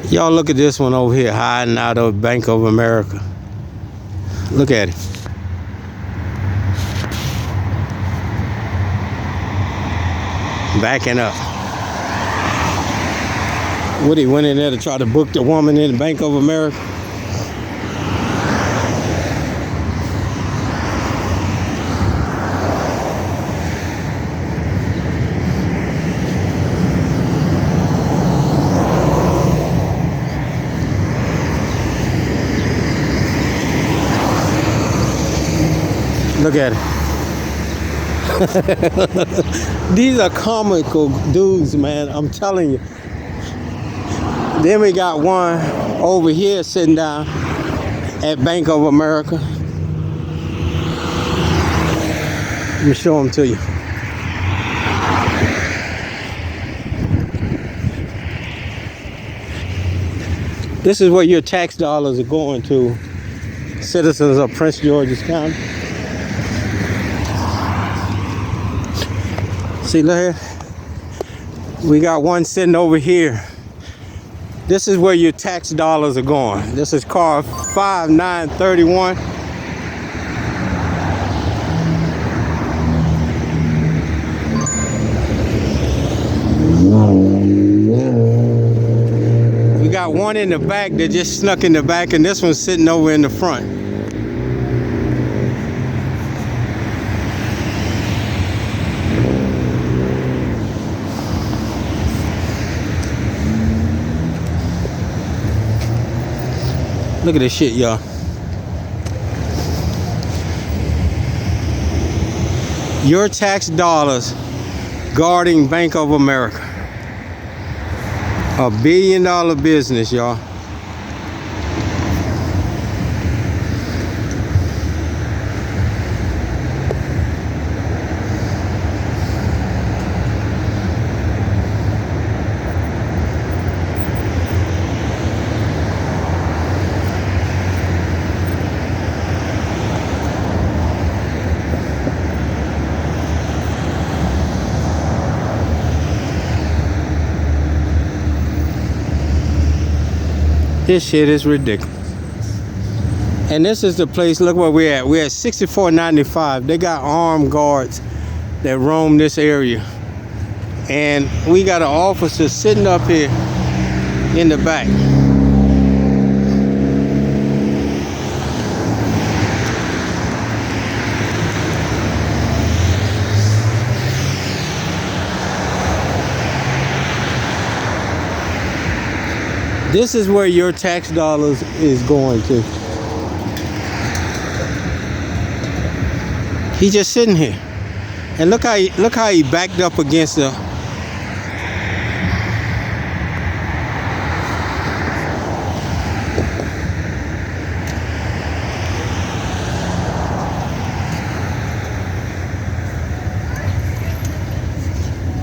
Y'all look at this one over here hiding out of Bank of America. Look at it. Backing up. What, he went in there to try to book the woman in Bank of America? Look at it. These are comical dudes, man. I'm telling you. Then we got one over here sitting down at Bank of America. Let me show them to you. This is where your tax dollars are going to, citizens of Prince George's County. See, look here. We got one sitting over here. This is where your tax dollars are going. This is car 5931. We got one in the back that just snuck in the back, and this one's sitting over in the front. Look at this shit, y'all. Your tax dollars guarding Bank of America. $1 billion business, y'all. This shit is ridiculous. And this is the place, look where we're at. We're at 6495. They got armed guards that roam this area. And we got an officer sitting up here in the back. This is where your tax dollars is going to. He's just sitting here, and look how he backed up against the.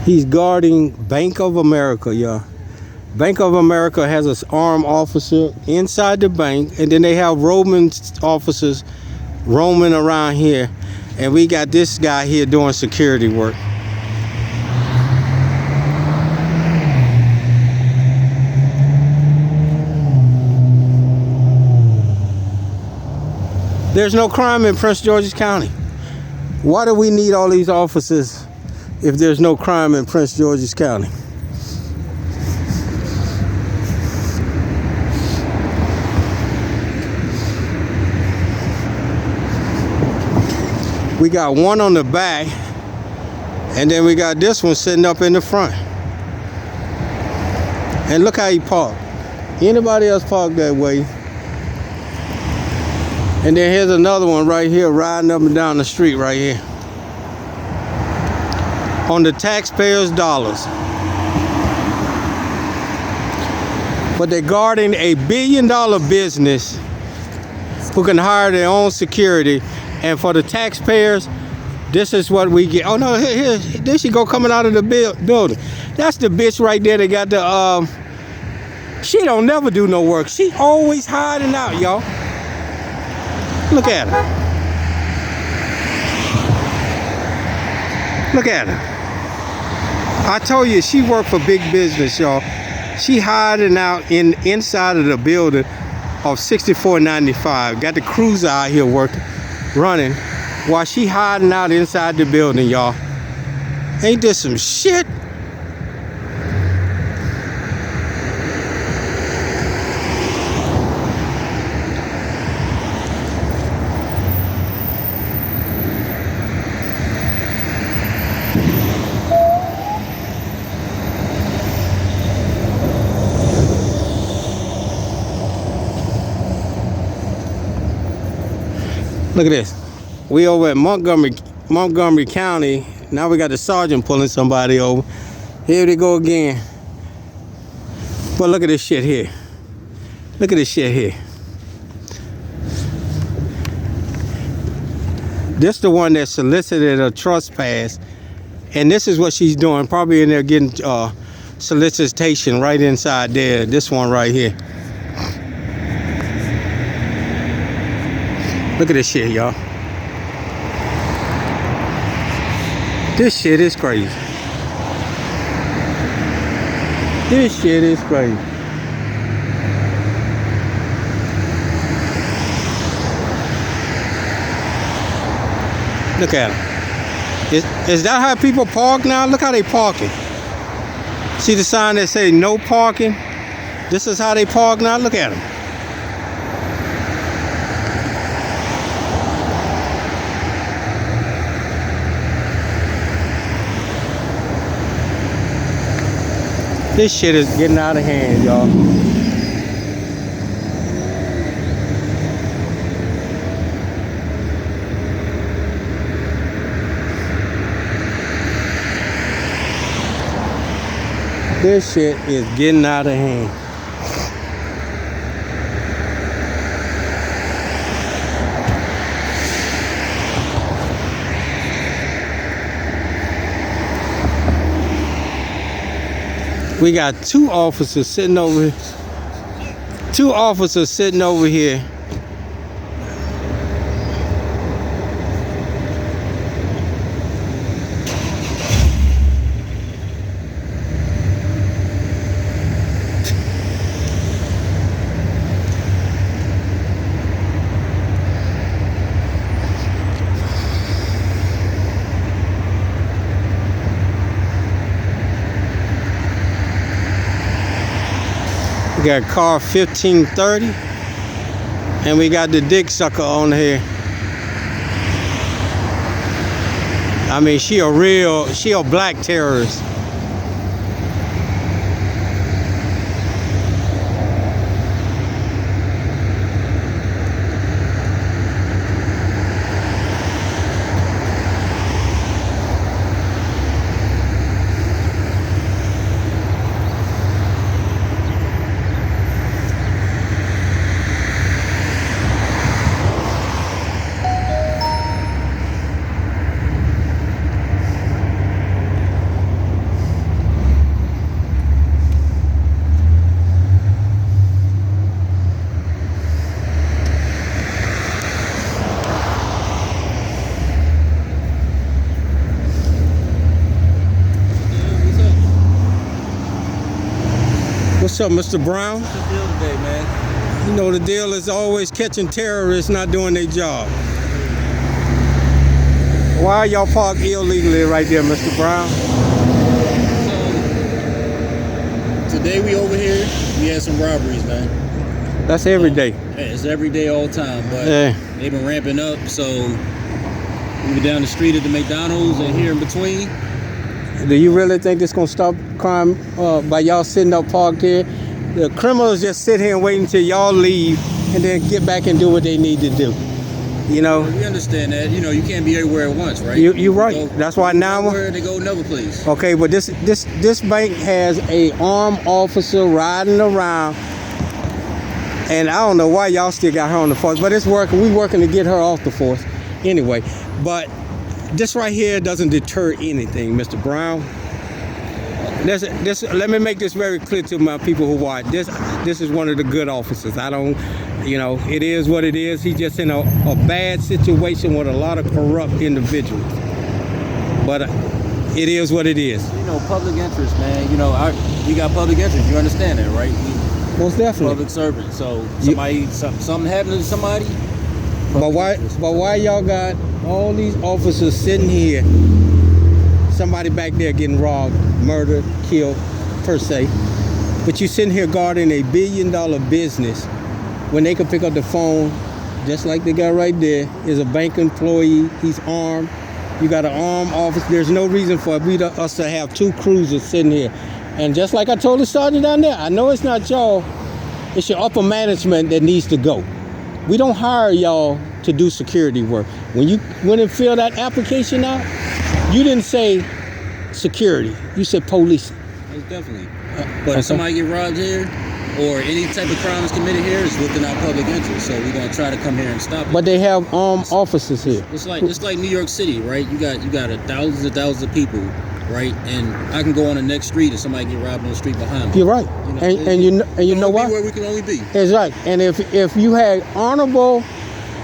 He's guarding Bank of America, y'all. Bank of America has an armed officer inside the bank, and then they have roaming officers roaming around here, and we got this guy here doing security work. There's no crime in Prince George's County. Why do we need all these officers if there's no crime in Prince George's County? We got one on the back, and then we got this one sitting up in the front. And look how he parked. Anybody else parked that way? And then here's another one right here riding up and down the street right here. On the taxpayers' dollars. But they're guarding $1 billion business who can hire their own security. And for the taxpayers, this is what we get. Oh no, here she go coming out of the building. That's the bitch right there that got the, she don't never do no work. She always hiding out, y'all. Look at her. Look at her. I told you, she worked for big business, y'all. She hiding out inside of the building of 6495. Got the cruiser out here running while she hiding out inside the building, y'all. Ain't this some shit? Look at this. We over at Montgomery County. Now we got the sergeant pulling somebody over. Here they go again. But look at this shit here. Look at this shit here. This the one that solicited a trespass. And this is what she's doing. Probably in there getting solicitation right inside there. This one right here. Look at this shit, y'all. This shit is crazy. This shit is crazy. Look at them. Is that how people park now? Look how they parking. See the sign that say no parking? This is how they park now. Look at them. This shit is getting out of hand, y'all. This shit is getting out of hand. We got two officers sitting over here. Two officers sitting over here. We got car 1530, and we got the dick sucker on here. I mean, she a black terrorist. What's up, Mr. Brown? What's the deal today, man? You know the deal is always catching terrorists not doing their job. Why are y'all parked illegally right there, Mr. Brown? So, today we over here, we had some robberies, man. That's every day. Yeah, it's every day, all the time, but they've been ramping up, so we were down the street at the McDonald's and here in between. Do you really think this gonna stop crime by y'all sitting up parked here? The criminals just sit here and wait until y'all leave and then get back and do what they need to do. You know? We understand that. You know, you can't be everywhere at once, right? You're right. That's why now. They go another place. Okay, but this bank has a armed officer riding around, and I don't know why y'all still got her on the force, but it's working. We working to get her off the force anyway. But this right here doesn't deter anything, Mr. Brown. Let me make this very clear to my people who watch. This is one of the good officers. I don't, you know, it is what it is. He's just in a bad situation with a lot of corrupt individuals. But it is what it is. You know, public interest, man. You know, we got public interest. You understand that, right? Most definitely. Public servant. So something happened to somebody. But why y'all got all these officers sitting here? Somebody back there getting robbed, murdered, killed, per se. But you sitting here guarding a $1 billion business when they could pick up the phone, just like the guy right there is a bank employee. He's armed. You got an armed officer. There's no reason for us to have 2 cruisers sitting here. And just like I told the sergeant down there, I know it's not y'all, it's your upper management that needs to go. We don't hire y'all to do security work. When you went and filled that application out, you didn't say security, you said police. Most definitely. But if somebody get robbed here, or any type of crime is committed here, it's within our public interest. So we're gonna try to come here and stop it. But they have armed officers here. It's like New York City, right? You got thousands and thousands of people, right? And I can go on the next street and somebody get robbed on the street behind me. You're right. You know, and you know what? Where we can only be. It's right. And if you had honorable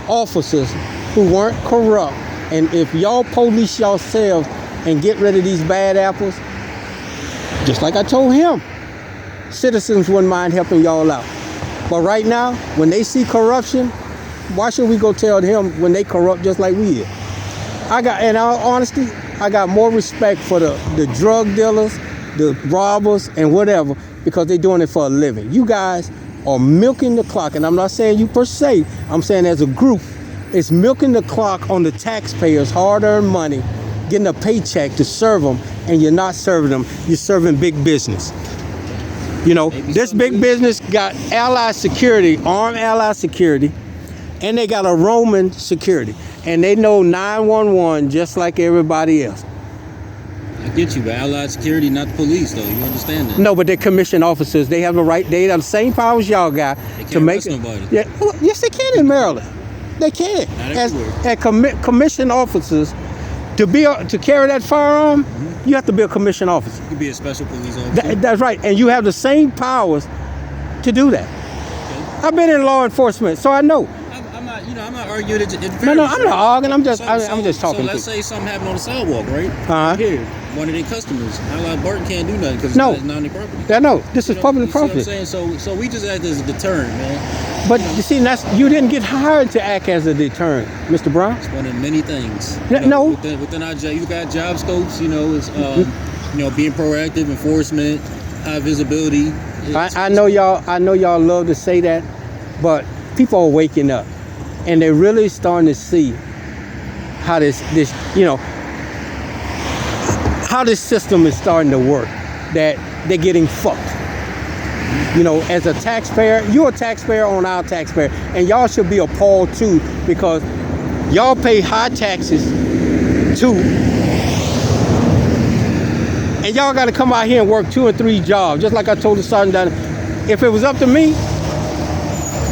officers who weren't corrupt, and if y'all police yourselves and get rid of these bad apples, just like I told him, citizens wouldn't mind helping y'all out. But right now, when they see corruption, why should we go tell them when they corrupt just like we is? In all honesty, I got more respect for the drug dealers, the robbers, and whatever, because they're doing it for a living. You guys are milking the clock, and I'm not saying you per se, I'm saying as a group, it's milking the clock on the taxpayers' hard-earned money, getting a paycheck to serve them, and you're not serving them, you're serving big business. You know, this big business got allied security, armed allied security, and they got a Roman security. And they know 911 just like everybody else. I get you, but allied security, not the police, though. You understand that? No, but they're commissioned officers. They have the right, they have the same powers y'all got to make it. Nobody. Yeah, well, yes, they can in Maryland. They can. As commissioned officers, to carry that firearm, you have to be a commissioned officer. You could be a special police officer. That's right, and you have the same powers to do that. Okay. I've been in law enforcement, so I know. I'm not arguing it. No, I'm not arguing. I'm just talking. So let's say something happened on the sidewalk, right? Here, one of their customers. Allied Barton can't do nothing because it's not their property. I know. This is public property. You see what I'm saying? So we just act as a deterrent, man. But you see, you didn't get hired to act as a deterrent, Mr. Brown. It's one of many things. No. Within our job, you got job scopes. You know, it's being proactive, enforcement, high visibility. I know y'all love to say that, but people are waking up, and they're really starting to see how this how this system is starting to work. That they're getting fucked. You know, as a taxpayer, you're a taxpayer on our taxpayer, and y'all should be appalled too, because y'all pay high taxes too, and y'all got to come out here and work 2 or 3 jobs. Just like I told the sergeant down there, if it was up to me,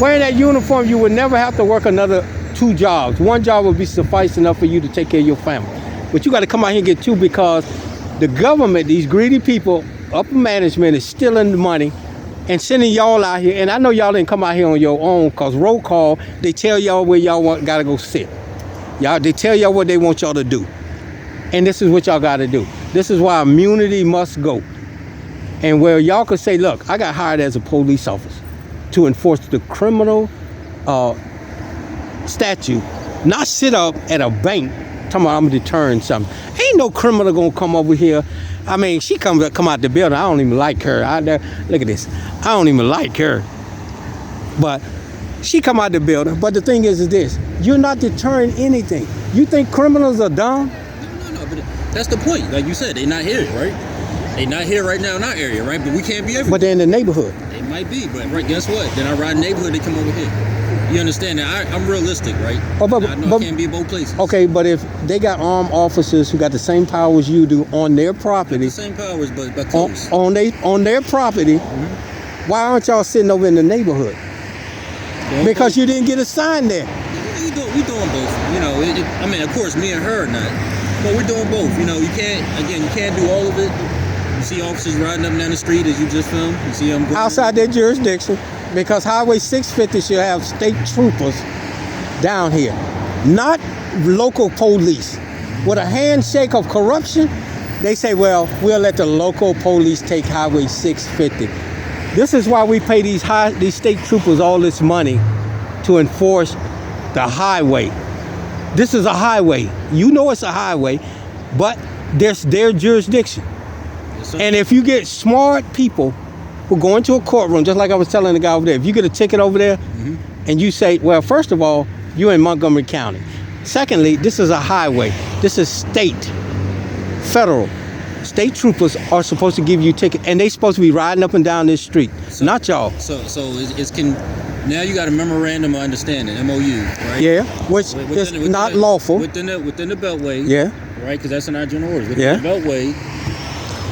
wearing that uniform, you would never have to work another 2 jobs. 1 job would be suffice enough for you to take care of your family. But you got to come out here and get 2, because the government, these greedy people, upper management, is stealing the money and sending y'all out here. And I know y'all didn't come out here on your own, because roll call, they tell y'all where y'all gotta go sit. They tell y'all what they want y'all to do. And this is what y'all gotta do. This is why immunity must go. And where y'all could say, look, I got hired as a police officer to enforce the criminal statute, not sit up at a bank talking about I'm deterring something. Ain't no criminal gonna come over here. I mean, she come out the building. I don't even like her. Look at this. I don't even like her. But she come out the building. But the thing is this: you're not deterring anything. You think criminals are dumb? No. But that's the point. Like you said, they're not here, right? They're not here right now in our area, right? But we can't be everywhere. But they're in the neighborhood. They might be, but right, guess what? Then I ride in the neighborhood, they come over here. You understand that? I'm realistic, right? I know I can't be in both places. Okay, but if they got armed officers who got the same powers you do on their property, the same powers, but close. On their property, why aren't y'all sitting over in the neighborhood? Because you didn't get assigned there. We doing both. You know, I mean, of course, me and her are not, but we're doing both. You know, you can't do all of it. You see officers riding up and down the street as you just filmed. You see them outside their jurisdiction, because Highway 650 should have state troopers down here, not local police. With a handshake of corruption, They say, well, we'll let the local police take Highway 650. This is why we pay these state troopers all this money to enforce the highway. This is a highway. You know it's a highway, but there's their jurisdiction. Yes, and if you get smart people who go into a courtroom, just like I was telling the guy over there, if you get a ticket over there and you say, well, first of all, you're in Montgomery County. Secondly, this is a highway. This is state, federal. State troopers are supposed to give you tickets, and they supposed to be riding up and down this street, not y'all. So now you got a memorandum of understanding, MOU, right? Yeah, which is not lawful. Within the Beltway. Yeah. Right, because that's in our general orders. Within the Beltway,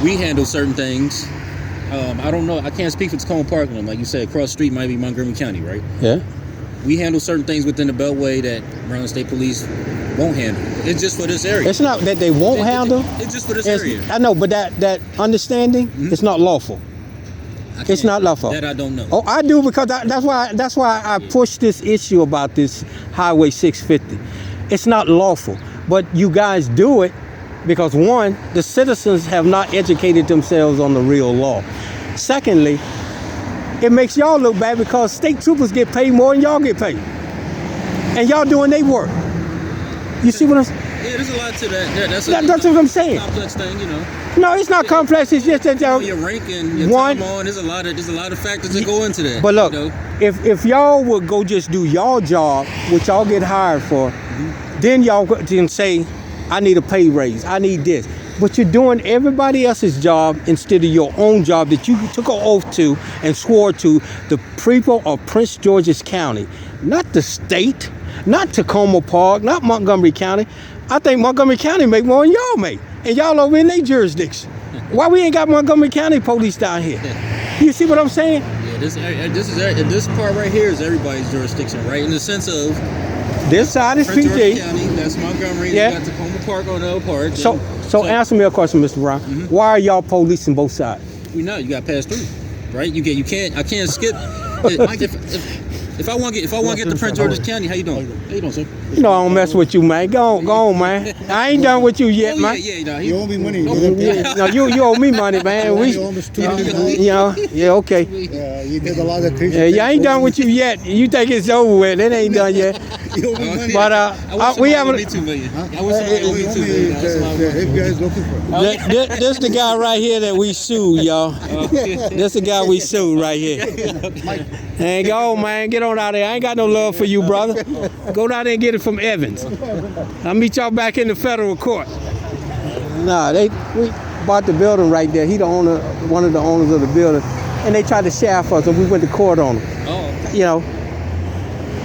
we handle certain things. I don't know. I can't speak for Tacoma Parkland. Like you said, across the street might be Montgomery County, right? Yeah. We handle certain things within the Beltway that Maryland State Police won't handle. It's just for this area. It's not that they won't handle. It's just for this area. I know, but that understanding, it's not lawful. It's not lawful. That I don't know. Oh, I do, because that's why I push this issue about this Highway 650. It's not lawful, but you guys do it because, one, the citizens have not educated themselves on the real law. Secondly, it makes y'all look bad because state troopers get paid more than y'all get paid, and y'all doing their work. You see what I'm saying? Yeah, there's a lot to that. That's what I'm saying. Complex thing, you know. No, it's not complex. It's just that y'all. Your rank and your time on. There's a lot of factors that go into that. But look, you know? if y'all would go just do y'all job, which y'all get hired for, then y'all can say, I need a pay raise. I need this. But you're doing everybody else's job instead of your own job that you took an oath to and swore to the people of Prince George's County, not the state, not Tacoma Park, not Montgomery County. I think Montgomery County make more than y'all make, and y'all over in their jurisdiction. Why we ain't got Montgomery County police down here? You see what I'm saying? Yeah, this part right here is everybody's jurisdiction, right? In the sense of this side is Prince PG. George County, that's Montgomery. Yeah. You got Tacoma Park on the other part. So answer me a question, Mr. Brown. Why are y'all policing both sides? You know, you got to pass through, right? I can't skip. If I want to get to Prince George's County, how you doing? How you doing, sir? You know I don't mess with you, man. Go on, man. I ain't done with you yet, man. You owe me money. No, you owe me money, man. Okay. You did a lot of things. Yeah, I ain't done with you yet. You think it's over with? It ain't done yet. You owe me money. But we haven't. $2 million. I wish somebody owed me $2 million. If you guys looking for. This the guy right here that we sued, y'all. This the guy we sued right here. And go on, man. Get on out there. I ain't got no love for you, brother. Go down there and get it from Evans. I'll meet y'all back in the federal court. Nah, we bought the building right there. He the owner, one of the owners of the building, and they tried to shaft us, and we went to court on him. Oh. You know.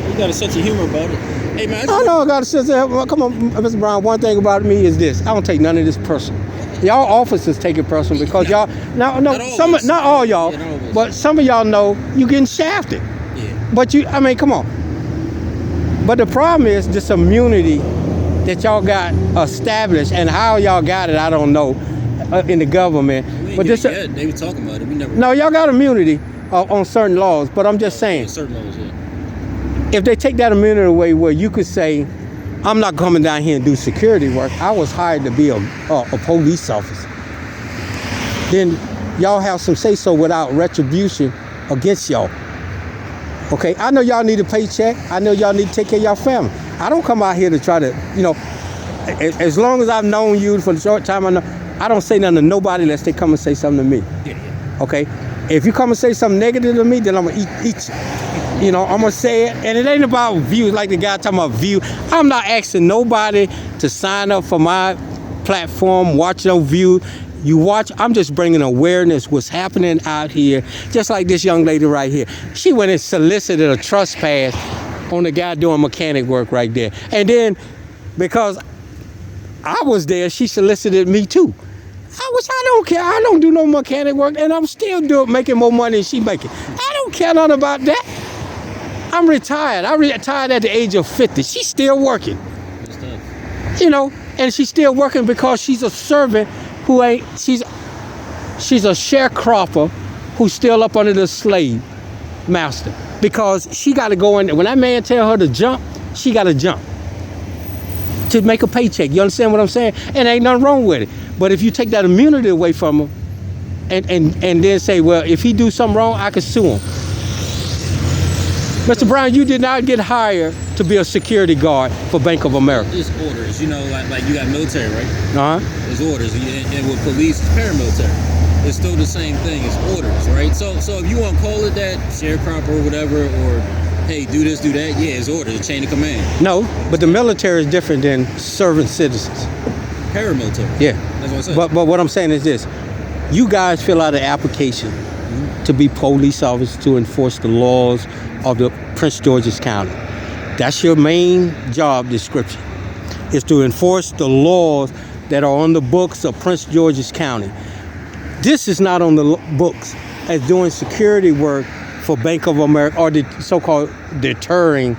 You got a sense of humor about it. Hey, man. I know I got a sense of humor. Come on, Mr. Brown. One thing about me is this: I don't take none of this personal. Y'all officers take it personal because y'all. Not all y'all, but some of y'all know you getting shafted. Yeah. But come on. But the problem is this immunity that y'all got established, and how y'all got it, I don't know, in the government. But this, they were talking about it. We never. No, y'all got immunity on certain laws, but I'm just saying. Certain laws, yeah. If they take that immunity away, where you could say, I'm not coming down here and do security work. I was hired to be a police officer. Then y'all have some say-so without retribution against y'all. Okay, I know y'all need a paycheck. I know y'all need to take care of y'all family. I don't come out here to try to, as long as I've known you for the short time I know, I don't say nothing to nobody unless they come and say something to me. Yeah. Okay? If you come and say something negative to me, then I'm going to eat you. I'm going to say it. And it ain't about views, like the guy talking about view. I'm not asking nobody to sign up for my platform, watch no view. You watch, I'm just bringing awareness what's happening out here. Just like this young lady right here. She went and solicited a trespass on the guy doing mechanic work right there. And then, because I was there, she solicited me too. I don't care. I don't do no mechanic work, and I'm still making more money than she making. I don't care nothing about that. I'm retired. I retired at the age of 50. She's still working. And she's still working because she's a servant she's a sharecropper who's still up under the slave master. Because she got to go in, when that man tell her to jump, she got to jump. to make a paycheck. You understand what I'm saying? And ain't nothing wrong with it. But if you take that immunity away from them and then say, well, if he do something wrong, I can sue him. Mr. Brown, you did not get hired to be a security guard for Bank of America. It's orders, you know, like you got military, right? Uh-huh. It's orders, and with police, it's paramilitary. It's still the same thing. It's orders, right? So if you want to call it that, sharecropper or whatever, or hey, do this, do that, yeah, it's orders, a chain of command. No, but the military is different than serving citizens. Paramilitary. Yeah. That's what I said. But what I'm saying is this. You guys fill out an application to be police officers to enforce the laws of the Prince George's County. That's your main job description, is to enforce the laws that are on the books of Prince George's County. This is not on the books as doing security work for Bank of America or the so-called deterring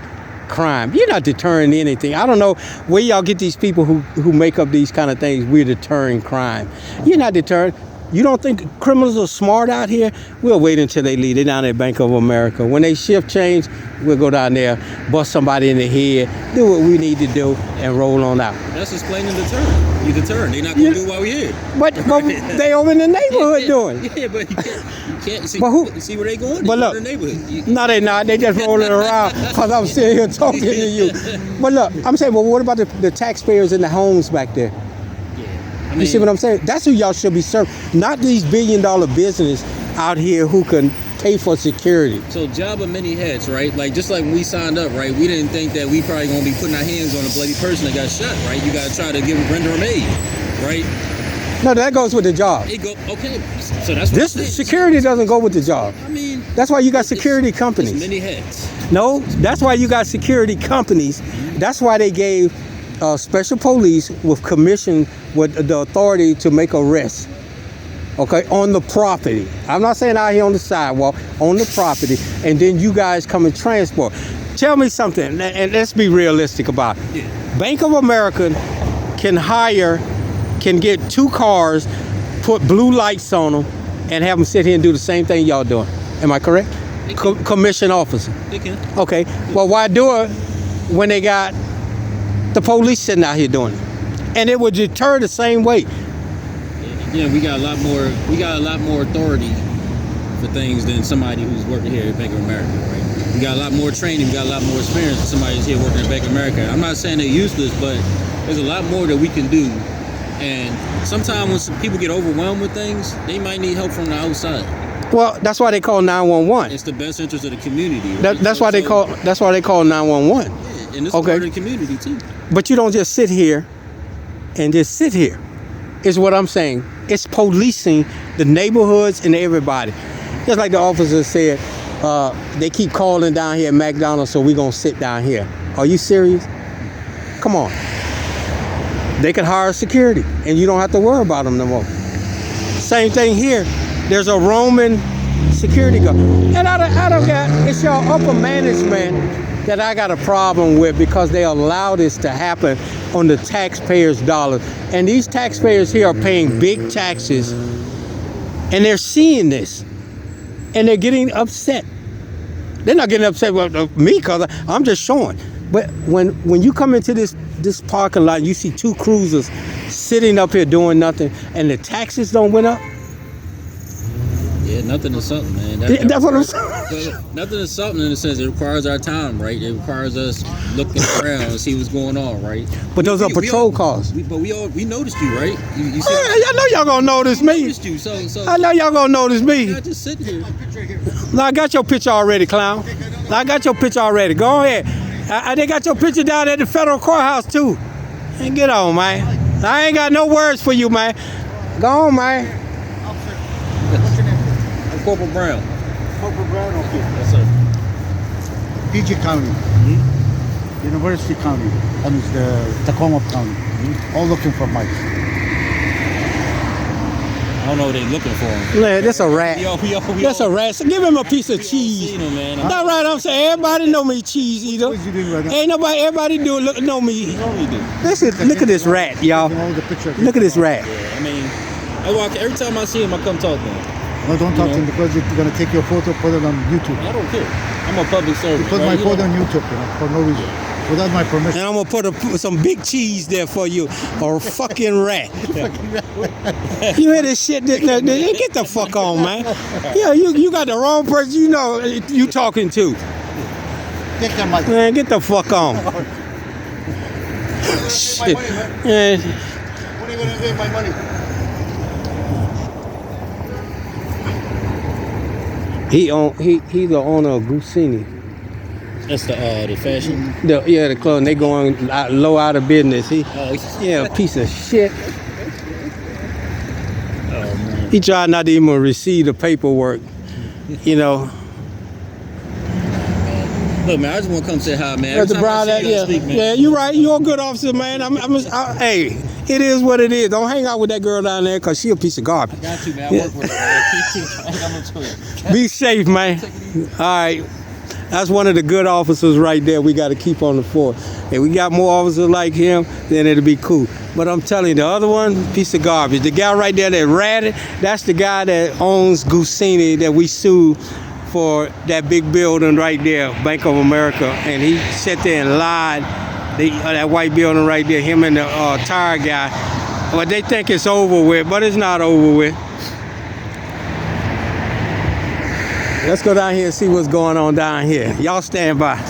crime. You're not deterring anything. I don't know where y'all get these people who make up these kind of things. We're deterring crime. You're not deterring. You don't think criminals are smart out here? We'll wait until they leave. They're down at Bank of America. When they shift change, we'll go down there, bust somebody in the head, do what we need to do, and roll on out. That's explaining deterrent. You deterrent. They're not going to do while we're here. But they over in the neighborhood doing. Yeah, but you can't see, But who, see where they going? But look, in the neighborhood. no, they not. They just rolling around because I'm sitting here talking to you. But look, I'm saying, well, what about the taxpayers in the homes back there? I mean, You see what I'm saying? That's who y'all should be serving. Not these billion-dollar business out here who can pay for security. So job of many hats, right? Like just like when we signed up, right? We didn't think that we probably gonna be putting our hands on a bloody person that got shot, right? You gotta try to render them aid, right? No, that goes with the job. It go okay. So that's what This security doesn't go with the job. I mean, That's why you got security companies. it's many hats. No, that's why you got security companies. That's why they gave special police with commission with the authority to make arrests. Okay, on the property. I'm not saying out here on the sidewalk, on the property, and then you guys come and transport. Tell me something, and let's be realistic about it. Yeah. Bank of America can get 2 cars, put blue lights on them, and have them sit here and do the same thing y'all doing. Am I correct? Commission officer. They can. Okay, well, why do it when they got the police sitting out here doing it? And it would deter the same way. Yeah, we got a lot more authority for things than somebody who's working here at Bank of America, right? We got a lot more training, we got a lot more experience than somebody who's here working at Bank of America. I'm not saying they're useless, but there's a lot more that we can do. And sometimes when some people get overwhelmed with things, they might need help from the outside. Well, that's why they call 911. It's the best interest of the community. Right? That's why they call 911. Yeah, and it's Okay. part of the community too. But you don't just sit here and just sit here. Is what I'm saying. It's policing the neighborhoods and everybody. Just like the officer said, they keep calling down here at McDonald's, so we're gonna sit down here. Are you serious? Come on. They can hire security and you don't have to worry about them no more. Same thing here. There's a Roman security guard. And I don't got, it's your upper management that I got a problem with because they allow this to happen on the taxpayers' dollars. And these taxpayers here are paying big taxes and they're seeing this and they're getting upset. They're not getting upset with me because I'm just showing. But when you come into this parking lot and you see 2 cruisers sitting up here doing nothing and the taxes don't went up. Yeah, nothing is something, man. That's what I'm saying. Nothing is something in the sense it requires our time, right? It requires us looking around and see what's going on, right? But those are patrol cars. We noticed you, right? You see, I know y'all gonna notice me. noticed you, so I know y'all gonna notice me. you're not just sitting here. No, I got your picture already, clown. I got your picture already. Go ahead. They got your picture down at the federal courthouse too. And get on, man. I ain't got no words for you, man. Go on, man. Corporal Brown. Corporal Brown, okay. Yes, sir. PG County, University County, that means the Tacoma County, all looking for Mike. I don't know what they looking for him. Man, that's a rat. That's a rat. So give him a piece of cheese. Seen him, man. That's right. I'm saying everybody know me, cheese eater. What is you doing right now? Ain't nobody. Everybody know me. You know we do. Listen, look at this rat, y'all. Hold the picture. Look at this rat. Yeah, I mean, I walk every time I see him, I come talk to him. No, don't talk to him because you're going to take your photo, put it on YouTube. I don't care. I'm a public servant. You put right? my photo on YouTube, for no reason. without my permission. And I'm gonna put some big cheese there for you, or a fucking rat. You hear this shit? Get the fuck on, man. Yeah, you got the wrong person. You know you talking to. Take your mic. Man, get the fuck on. Shit. Yeah. What are you gonna do with my money? He's the owner of Gusini. That's the fashion. The club. They going low out of business. A piece of shit. Oh man. He tried not to even receive the paperwork. You know. Look, man, I just want to come say hi, man. That's the bride. Yeah, you're right. You're a good officer, man. Hey, it is what it is. Don't hang out with that girl down there because she a piece of garbage. I got you, man. I work with her. I ain't got no choice. Be safe, man. All right. That's one of the good officers right there we got to keep on the force. If we got more officers like him, then it'll be cool. But I'm telling you, the other one, piece of garbage. The guy right there that ratted, that's the guy that owns Gusini that we sued for that big building right there, Bank of America. And he sat there and lied. That white building right there, him and the tire guy. But they think it's over with, but it's not over with. Let's go down here and see what's going on down here. Y'all stand by.